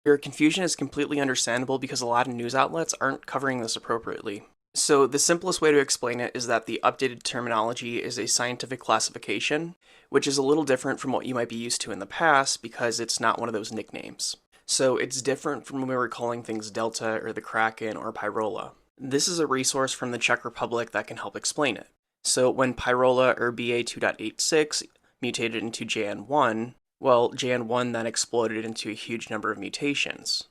Your confusion is completely understandable because a lot of news outlets aren't covering this appropriately. So the simplest way to explain it is that the updated terminology is a scientific classification, which is a little different from what you might be used to in the past because it's not one of those nicknames. So it's different from when we were calling things Delta or the Kraken or Pyrola. This is a resource from the Czech Republic that can help explain it. So when Pyrola or BA 2.86 mutated into JN1, well, JN1 then exploded into a huge number of mutations,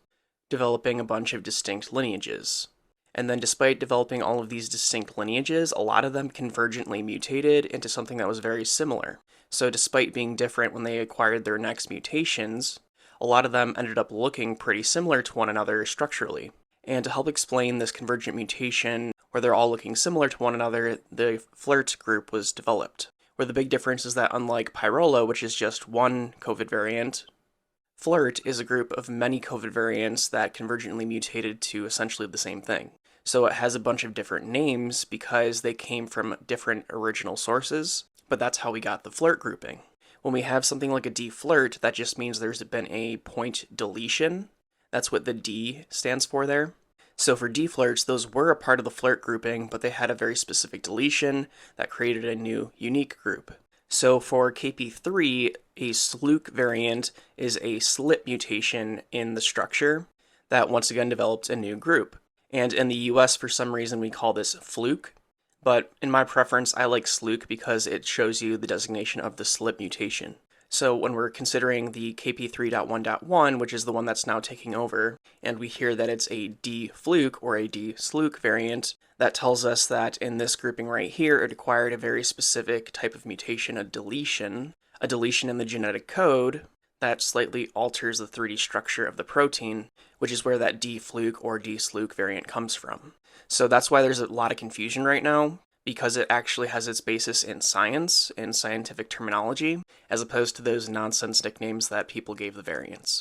developing a bunch of distinct lineages. And then despite developing all of these distinct lineages, a lot of them convergently mutated into something that was very similar. So despite being different when they acquired their next mutations, a lot of them ended up looking pretty similar to one another structurally. And to help explain this convergent mutation, where they're all looking similar to one another, the FLiRT group was developed, where the big difference is that unlike Pyrola, which is just one COVID variant, FLiRT is a group of many COVID variants that convergently mutated to essentially the same thing. So it has a bunch of different names because they came from different original sources, but that's how we got the FLiRT grouping. When we have something like a deFLiRT, that just means there's been a point deletion. That's what the D stands for there. So for deFLiRTs, those were a part of the FLiRT grouping, but they had a very specific deletion that created a new unique group. So for KP3, a SLuQE variant is a slip mutation in the structure that once again developed a new group. And in the US, for some reason, we call this FLuQE. But in my preference, I like SLuQE because it shows you the designation of the slip mutation. So when we're considering the KP3.1.1, which is the one that's now taking over, and we hear that it's a deFLuQE or a deSLuQE variant, that tells us that in this grouping right here, it acquired a very specific type of mutation, a deletion in the genetic code that slightly alters the 3D structure of the protein, which is where that deFLuQE or deSLuQE variant comes from. So that's why there's a lot of confusion right now, because it actually has its basis in science and scientific terminology, as opposed to those nonsense nicknames that people gave the variants.